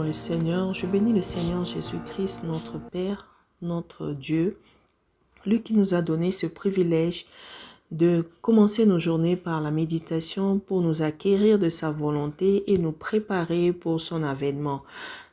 dans le Seigneur. Je bénis le Seigneur Jésus-Christ, notre Père, notre Dieu, lui qui nous a donné ce privilège de commencer nos journées par la méditation pour nous acquérir de sa volonté et nous préparer pour son avènement.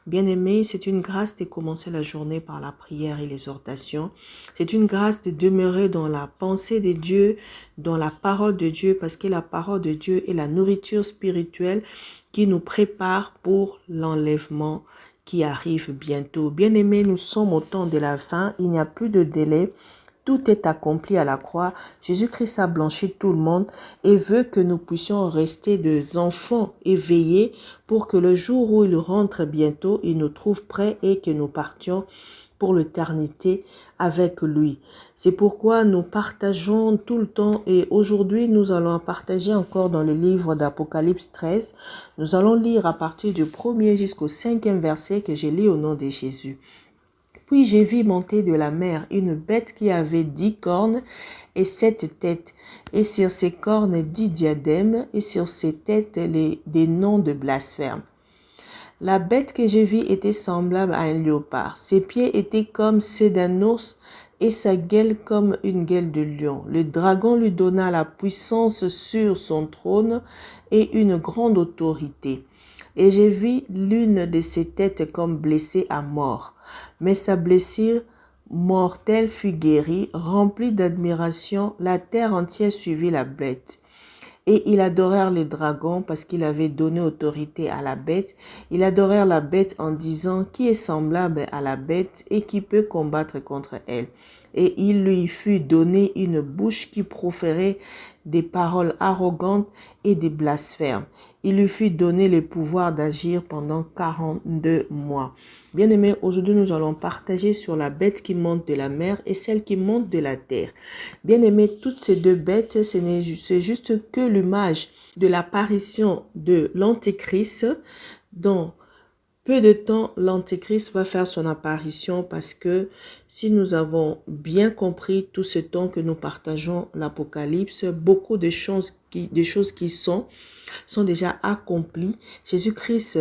Bien-aimés, c'est une grâce de commencer la journée par la prière et l'exhortation. C'est une grâce de demeurer dans la pensée de Dieu, dans la parole de Dieu, parce que la parole de Dieu est la nourriture spirituelle qui nous prépare pour l'enlèvement qui arrive bientôt. Bien-aimés, nous sommes au temps de la fin, il n'y a plus de délai. Tout est accompli à la croix. Jésus-Christ a blanchi tout le monde et veut que nous puissions rester des enfants éveillés pour que le jour où il rentre bientôt, il nous trouve prêts et que nous partions pour l'éternité avec lui. C'est pourquoi nous partageons tout le temps et aujourd'hui nous allons partager encore dans le livre d'Apocalypse 13. Nous allons lire à partir du 1er jusqu'au 5e verset que j'ai lu au nom de Jésus. Puis j'ai vu monter de la mer une bête qui avait 10 cornes et 7 têtes, et sur ses cornes 10 diadèmes, et sur ses têtes des noms de blasphème. La bête que j'ai vue était semblable à un léopard. Ses pieds étaient comme ceux d'un ours, et sa gueule comme une gueule de lion. Le dragon lui donna la puissance sur son trône et une grande autorité. Et j'ai vu l'une de ses têtes comme blessée à mort. Mais sa blessure mortelle fut guérie, remplie d'admiration, la terre entière suivit la bête. Et ils adorèrent les dragons parce qu'il avait donné autorité à la bête. Ils adorèrent la bête en disant qui est semblable à la bête et qui peut combattre contre elle. Et il lui fut donné une bouche qui proférait des paroles arrogantes et des blasphèmes. Il lui fut donné le pouvoir d'agir pendant 42 mois. Bien-aimés, aujourd'hui nous allons partager sur la bête qui monte de la mer et celle qui monte de la terre. Bien-aimés, toutes ces deux bêtes, c'est juste que l'image de l'apparition de l'Antéchrist. Dans peu de temps, l'Antéchrist va faire son apparition parce que si nous avons bien compris tout ce temps que nous partageons l'Apocalypse, beaucoup de choses qui sont déjà accomplies. Jésus-Christ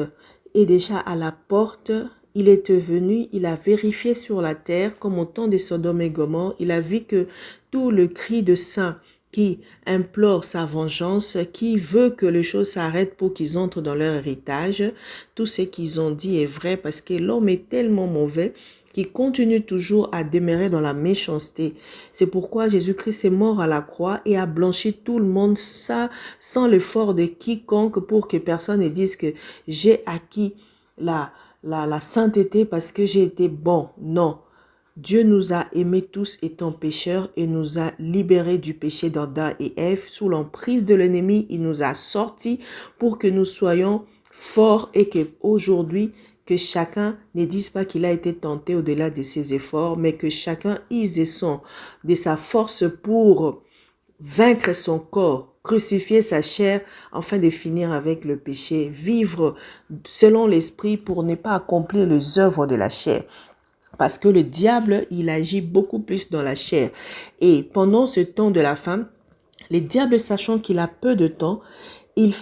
est déjà à la porte. Il est venu, il a vérifié sur la terre, comme au temps de Sodome et Gomorrhe. Il a vu que tout le cri de saints qui implore sa vengeance, qui veut que les choses s'arrêtent pour qu'ils entrent dans leur héritage, tout ce qu'ils ont dit est vrai parce que l'homme est tellement mauvais qu'il continue toujours à demeurer dans la méchanceté. C'est pourquoi Jésus-Christ est mort à la croix et a blanchi tout le monde sans l'effort de quiconque pour que personne ne dise que j'ai acquis la sainteté parce que j'ai été bon. Non. Dieu nous a aimés tous étant pécheurs et nous a libérés du péché d'Adam et Ève. Sous l'emprise de l'ennemi, il nous a sortis pour que nous soyons forts et qu'aujourd'hui, que chacun ne dise pas qu'il a été tenté au-delà de ses efforts, mais que chacun use de sa force pour vaincre son corps, crucifier sa chair afin de finir avec le péché, vivre selon l'esprit pour ne pas accomplir les œuvres de la chair. Parce que le diable, il agit beaucoup plus dans la chair. Et pendant ce temps de la fin, le diable, sachant qu'il a peu de temps,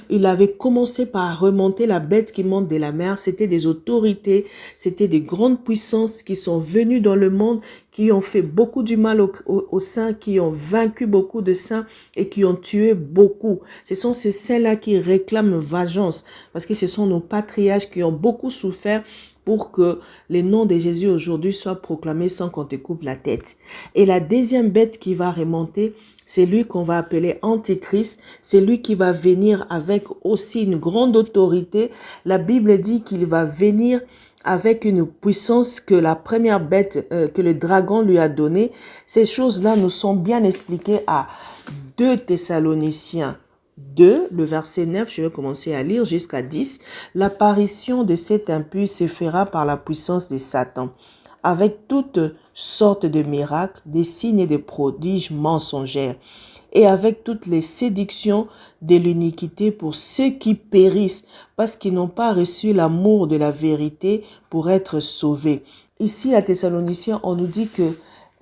il avait commencé par remonter la bête qui monte de la mer. C'était des autorités, c'était des grandes puissances qui sont venues dans le monde, qui ont fait beaucoup du mal aux saints, qui ont vaincu beaucoup de saints et qui ont tué beaucoup. Ce sont ces saints-là qui réclament vengeance parce que ce sont nos patriarches qui ont beaucoup souffert pour que le nom de Jésus aujourd'hui soit proclamé sans qu'on te coupe la tête. Et la deuxième bête qui va remonter, c'est lui qu'on va appeler Antichrist. C'est lui qui va venir avec aussi une grande autorité. La Bible dit qu'il va venir avec une puissance que la première bête, que le dragon lui a donnée. Ces choses-là nous sont bien expliquées à 2 Thessaloniciens 2, le verset 9, je vais commencer à lire jusqu'à 10. L'apparition de cet impur se fera par la puissance de Satan, avec toutes sortes de miracles, des signes et des prodiges mensongers, et avec toutes les séductions de l'iniquité pour ceux qui périssent, parce qu'ils n'ont pas reçu l'amour de la vérité pour être sauvés. Ici, à Thessaloniciens, on nous dit que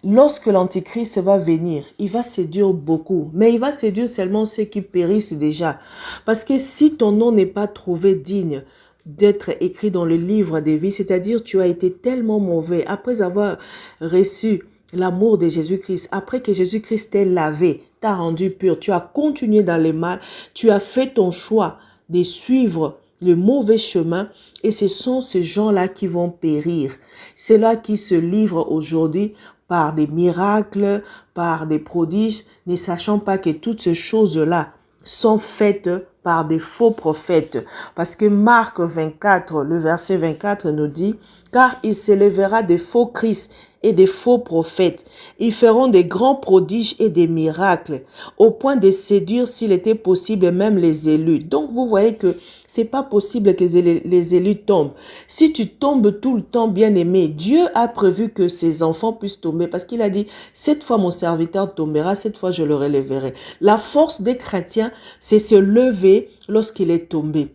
lorsque l'Antichrist va venir, il va séduire beaucoup, mais il va séduire seulement ceux qui périssent déjà. Parce que si ton nom n'est pas trouvé digne d'être écrit dans le livre des vies, c'est-à-dire tu as été tellement mauvais après avoir reçu l'amour de Jésus-Christ, après que Jésus-Christ t'ait lavé, t'a rendu pur, tu as continué dans le mal, tu as fait ton choix de suivre le mauvais chemin et ce sont ces gens-là qui vont périr. C'est là qui se livrent aujourd'hui par des miracles, par des prodiges, ne sachant pas que toutes ces choses-là sont faites par des faux prophètes. Parce que Marc 24, le verset 24 nous dit, « Car il s'élèvera des faux Christ et des faux prophètes. Ils feront des grands prodiges et des miracles, au point de séduire, s'il était possible, même les élus. » Donc, vous voyez que c'est pas possible que les élus tombent. Si tu tombes tout le temps, bien aimé, Dieu a prévu que ses enfants puissent tomber parce qu'il a dit, cette fois mon serviteur tombera, cette fois je le relèverai. La force des chrétiens, c'est se lever lorsqu'il est tombé,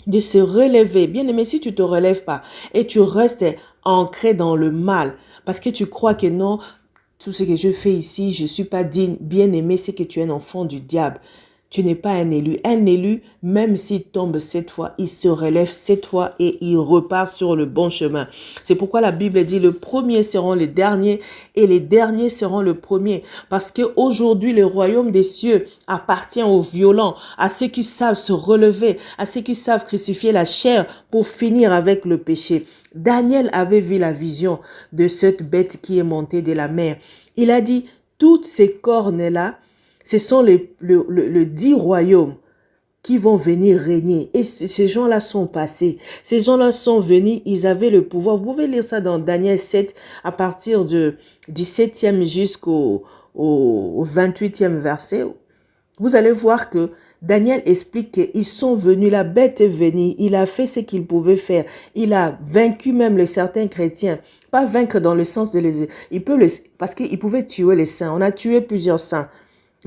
de se relever. Bien aimé, si tu te relèves pas et tu restes ancré dans le mal, parce que tu crois que non, tout ce que je fais ici, je suis pas digne. Bien aimé, c'est que tu es un enfant du diable. Tu n'es pas un élu. Un élu, même s'il tombe cette fois, il se relève cette fois et il repart sur le bon chemin. C'est pourquoi la Bible dit, le premier seront les derniers et les derniers seront le premier. Parce qu'aujourd'hui, le royaume des cieux appartient aux violents, à ceux qui savent se relever, à ceux qui savent crucifier la chair pour finir avec le péché. Daniel avait vu la vision de cette bête qui est montée de la mer. Il a dit, toutes ces cornes-là, ce sont les 10 royaumes qui vont venir régner. Et ces gens-là sont passés. Ces gens-là sont venus, ils avaient le pouvoir. Vous pouvez lire ça dans Daniel 7, à partir du 17e jusqu'au 28e verset. Vous allez voir que Daniel explique qu'ils sont venus, la bête est venue, il a fait ce qu'il pouvait faire. Il a vaincu même certains chrétiens. Pas vaincre dans le sens de les... parce qu'il pouvait tuer les saints. On a tué plusieurs saints.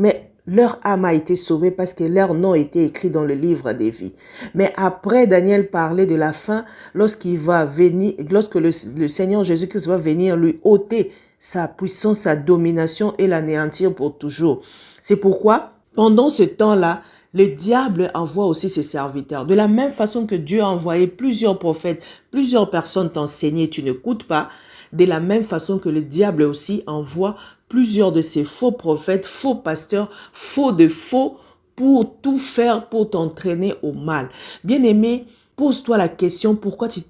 Mais leur âme a été sauvée parce que leur nom était écrit dans le livre des vies. Mais après, Daniel parlait de la fin, lorsqu'il va venir, lorsque le Seigneur Jésus-Christ va venir lui ôter sa puissance, sa domination et l'anéantir pour toujours. C'est pourquoi, pendant ce temps-là, le diable envoie aussi ses serviteurs. De la même façon que Dieu a envoyé plusieurs prophètes, plusieurs personnes t'enseigner, tu n'écoutes pas. De la même façon que le diable aussi envoie plusieurs de ces faux prophètes, faux pasteurs, faux de faux, pour tout faire pour t'entraîner au mal. Bien-aimé, pose-toi la question, pourquoi tu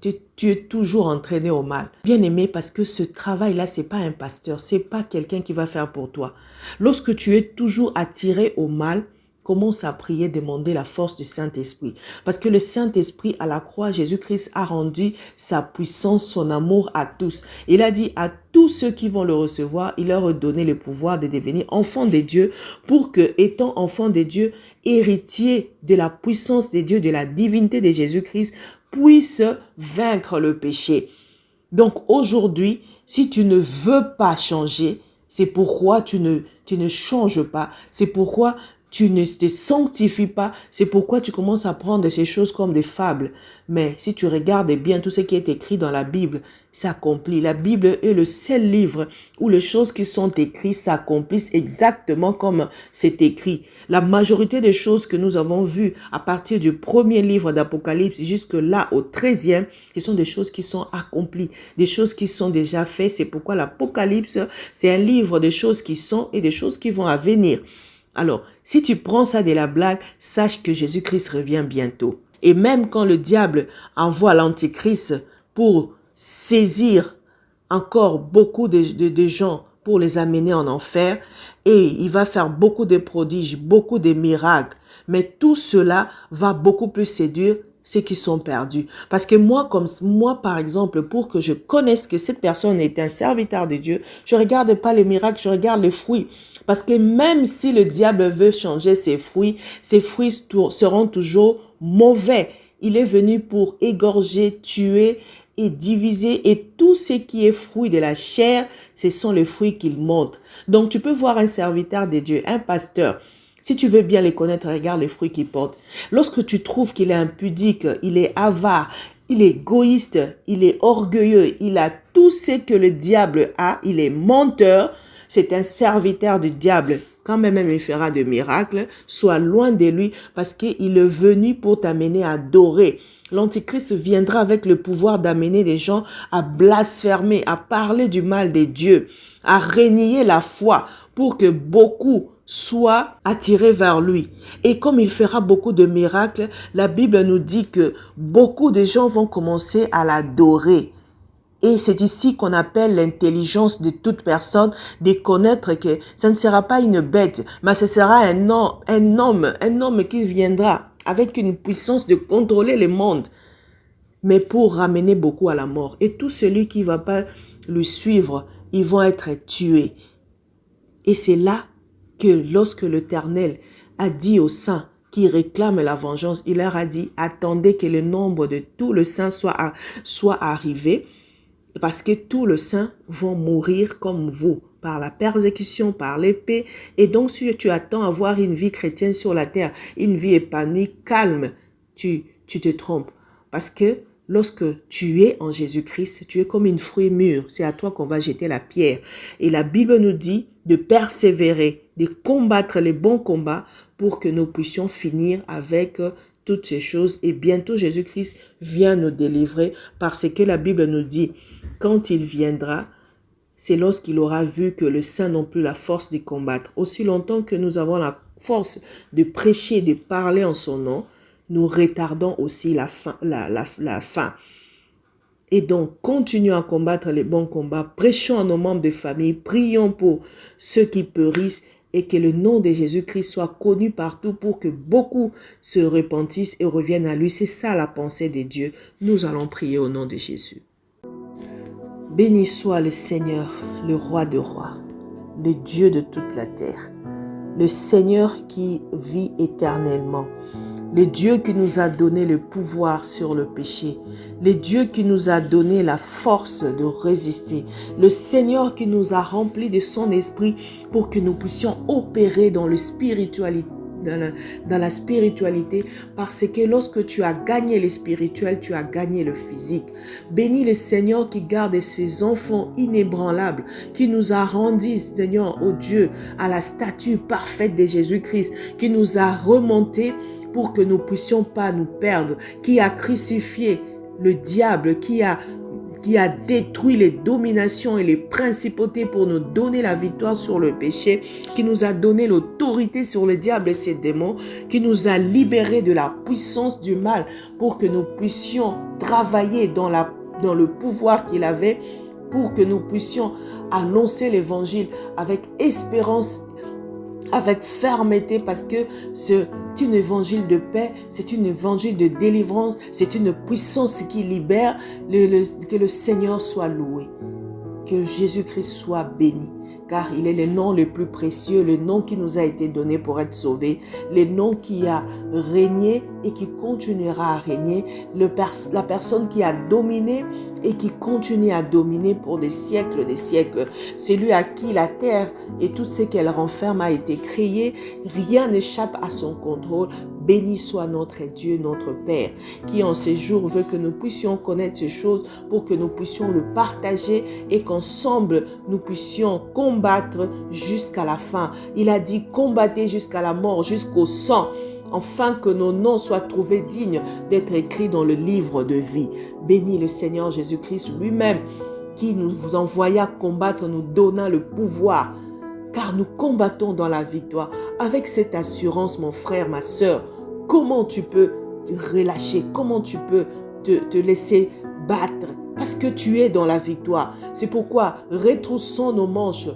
es toujours entraîné au mal? Bien-aimé, parce que ce travail-là, c'est pas un pasteur, c'est pas quelqu'un qui va faire pour toi. Lorsque tu es toujours attiré au mal, commence à prier, demander la force du Saint-Esprit. Parce que le Saint-Esprit, à la croix, Jésus-Christ a rendu sa puissance, son amour à tous. Il a dit à tous ceux qui vont le recevoir, il leur a donné le pouvoir de devenir enfants de Dieu pour que, étant enfants de Dieu, héritiers de la puissance de Dieu, de la divinité de Jésus-Christ, puissent vaincre le péché. Donc aujourd'hui, si tu ne veux pas changer, c'est pourquoi tu ne changes pas. C'est pourquoi tu ne te sanctifies pas. C'est pourquoi tu commences à prendre ces choses comme des fables. Mais si tu regardes bien tout ce qui est écrit dans la Bible, s'accomplit. La Bible est le seul livre où les choses qui sont écrites s'accomplissent exactement comme c'est écrit. La majorité des choses que nous avons vues à partir du premier livre d'Apocalypse jusque là au 13e, ce sont des choses qui sont accomplies, des choses qui sont déjà faites. C'est pourquoi l'Apocalypse, c'est un livre des choses qui sont et des choses qui vont à venir. Alors, si tu prends ça de la blague, sache que Jésus-Christ revient bientôt. Et même quand le diable envoie l'antichrist pour saisir encore beaucoup de gens pour les amener en enfer, et il va faire beaucoup de prodiges, beaucoup de miracles, mais tout cela va beaucoup plus séduire ceux qui sont perdus. Parce que moi, par exemple, pour que je connaisse que cette personne est un serviteur de Dieu, je ne regarde pas les miracles, je regarde les fruits. Parce que même si le diable veut changer ses fruits seront toujours mauvais. Il est venu pour égorger, tuer et diviser. Et tout ce qui est fruit de la chair, ce sont les fruits qu'il montre. Donc tu peux voir un serviteur de Dieu, un pasteur. Si tu veux bien les connaître, regarde les fruits qu'il porte. Lorsque tu trouves qu'il est impudique, il est avare, il est égoïste, il est orgueilleux, il a tout ce que le diable a, il est menteur, c'est un serviteur du diable. Quand même il fera de miracles, sois loin de lui parce qu'il est venu pour t'amener à adorer. L'Antichrist viendra avec le pouvoir d'amener les gens à blasphémer, à parler du mal des dieux, à renier la foi pour que beaucoup soient attirés vers lui. Et comme il fera beaucoup de miracles, la Bible nous dit que beaucoup de gens vont commencer à l'adorer. Et c'est ici qu'on appelle l'intelligence de toute personne, de connaître que ça ne sera pas une bête, mais ce sera un homme qui viendra avec une puissance de contrôler le monde, mais pour ramener beaucoup à la mort. Et tout celui qui ne va pas le suivre, ils vont être tués. Et c'est là que lorsque l'Éternel a dit aux saints qui réclament la vengeance, il leur a dit, attendez que le nombre de tous les saints soit arrivé, parce que tous les saints vont mourir comme vous, par la persécution, par l'épée. Et donc, si tu attends à avoir une vie chrétienne sur la terre, une vie épanouie, calme, tu te trompes. Parce que lorsque tu es en Jésus-Christ, tu es comme une fruit mûr. C'est à toi qu'on va jeter la pierre. Et la Bible nous dit de persévérer, de combattre les bons combats pour que nous puissions finir avec toutes ces choses. Et bientôt, Jésus-Christ vient nous délivrer parce que la Bible nous dit, quand il viendra, c'est lorsqu'il aura vu que les saints n'ont plus la force de combattre. Aussi longtemps que nous avons la force de prêcher, de parler en son nom, nous retardons aussi la fin. Et donc, continuons à combattre les bons combats, prêchons à nos membres de famille, prions pour ceux qui périssent et que le nom de Jésus-Christ soit connu partout pour que beaucoup se repentissent et reviennent à lui. C'est ça la pensée de Dieu. Nous allons prier au nom de Jésus. Béni soit le Seigneur, le roi de rois, le Dieu de toute la terre, le Seigneur qui vit éternellement, le Dieu qui nous a donné le pouvoir sur le péché, le Dieu qui nous a donné la force de résister, le Seigneur qui nous a remplis de son esprit pour que nous puissions opérer dans le spiritualité. Dans la spiritualité, parce que lorsque tu as gagné le spirituel, tu as gagné le physique. Bénis le Seigneur qui garde ses enfants inébranlables, qui nous a rendus, Seigneur, au Dieu, à la statue parfaite de Jésus-Christ, qui nous a remontés pour que nous ne puissions pas nous perdre, qui a crucifié le diable, qui a détruit les dominations et les principautés pour nous donner la victoire sur le péché, qui nous a donné l'autorité sur le diable et ses démons, qui nous a libérés de la puissance du mal pour que nous puissions travailler dans le pouvoir qu'il avait, pour que nous puissions annoncer l'évangile avec espérance, avec fermeté, parce que c'est un évangile de paix, c'est un évangile de délivrance, c'est une puissance qui libère. Que le Seigneur soit loué, que Jésus-Christ soit béni, car il est le nom le plus précieux, le nom qui nous a été donné pour être sauvés, le nom qui a régné et qui continuera à régner, la personne qui a dominé et qui continue à dominer pour des siècles, c'est lui à qui la terre et tout ce qu'elle renferme a été créé, rien n'échappe à son contrôle. Béni soit notre Dieu, notre Père, qui en ces jours veut que nous puissions connaître ces choses pour que nous puissions le partager et qu'ensemble nous puissions combattre jusqu'à la fin. Il a dit combattez jusqu'à la mort, jusqu'au sang, afin que nos noms soient trouvés dignes d'être écrits dans le livre de vie. Bénis le Seigneur Jésus-Christ lui-même qui nous envoya combattre, nous donnant le pouvoir, car nous combattons dans la victoire. Avec cette assurance, mon frère, ma sœur, comment tu peux te relâcher? Comment tu peux te laisser battre? Parce que tu es dans la victoire. C'est pourquoi retroussons nos manches,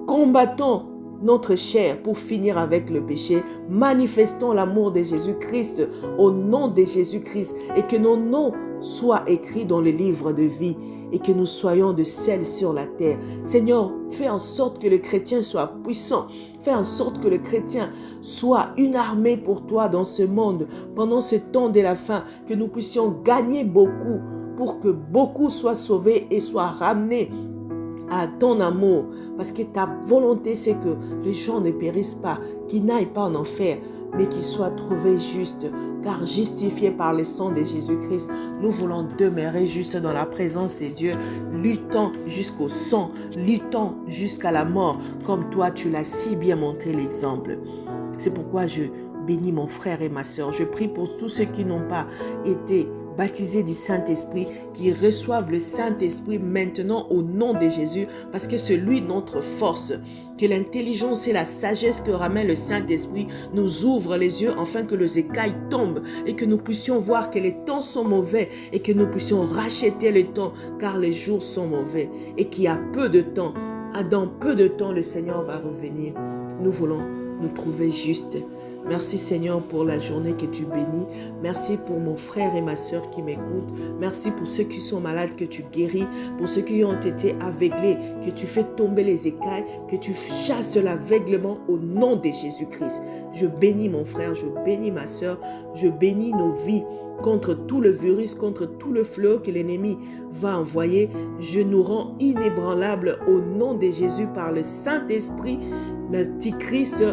combattons notre chair pour finir avec le péché, manifestons l'amour de Jésus-Christ au nom de Jésus-Christ et que nos noms soient écrits dans le livre de vie et que nous soyons de sel sur la terre. Seigneur, fais en sorte que le chrétien soit puissant. Fais en sorte que le chrétien soit une armée pour toi dans ce monde pendant ce temps de la fin, que nous puissions gagner beaucoup pour que beaucoup soient sauvés et soient ramenés à ton amour, parce que ta volonté c'est que les gens ne périssent pas, qu'ils n'aillent pas en enfer, mais qu'ils soient trouvés justes, car justifiés par le sang de Jésus-Christ, nous voulons demeurer juste dans la présence de Dieu, luttant jusqu'au sang, luttant jusqu'à la mort, comme toi tu l'as si bien montré l'exemple. C'est pourquoi je bénis mon frère et ma soeur. Je prie pour tous ceux qui n'ont pas été baptisés du Saint-Esprit, qui reçoivent le Saint-Esprit maintenant au nom de Jésus, parce que c'est lui notre force. Que l'intelligence et la sagesse que ramène le Saint-Esprit nous ouvrent les yeux afin que les écailles tombent et que nous puissions voir que les temps sont mauvais et que nous puissions racheter le temps car les jours sont mauvais et qu'il y a peu de temps. Dans peu de temps, le Seigneur va revenir. Nous voulons nous trouver justes. Merci Seigneur pour la journée que tu bénis. Merci pour mon frère et ma soeur qui m'écoutent. Merci pour ceux qui sont malades que tu guéris. Pour ceux qui ont été aveuglés, que tu fais tomber les écailles, que tu chasses l'aveuglement au nom de Jésus-Christ. Je bénis mon frère, je bénis ma soeur, je bénis nos vies contre tout le virus, contre tout le fléau que l'ennemi va envoyer. Je nous rends inébranlables au nom de Jésus par le Saint-Esprit. L'Antichrist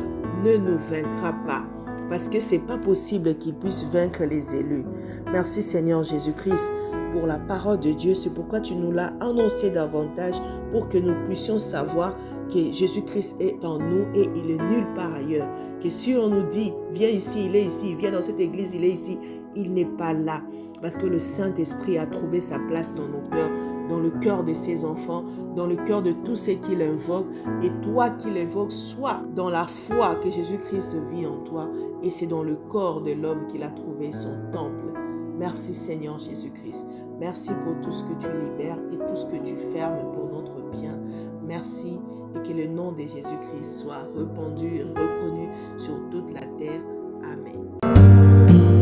ne nous vaincra pas, parce que c'est pas possible qu'il puisse vaincre les élus. Merci Seigneur Jésus-Christ pour la parole de Dieu. C'est pourquoi tu nous l'as annoncé davantage, pour que nous puissions savoir que Jésus-Christ est en nous et il est nulle part ailleurs. Que si on nous dit, viens ici, il est ici, viens dans cette église, il est ici, il n'est pas là. Parce que le Saint-Esprit a trouvé sa place dans nos cœurs, dans le cœur de ses enfants, dans le cœur de tous ceux qui l'invoquent. Et toi qui l'invoques, sois dans la foi que Jésus-Christ vit en toi. Et c'est dans le corps de l'homme qu'il a trouvé son temple. Merci Seigneur Jésus-Christ. Merci pour tout ce que tu libères et tout ce que tu fermes pour notre bien. Merci et que le nom de Jésus-Christ soit répandu et reconnu sur toute la terre. Amen.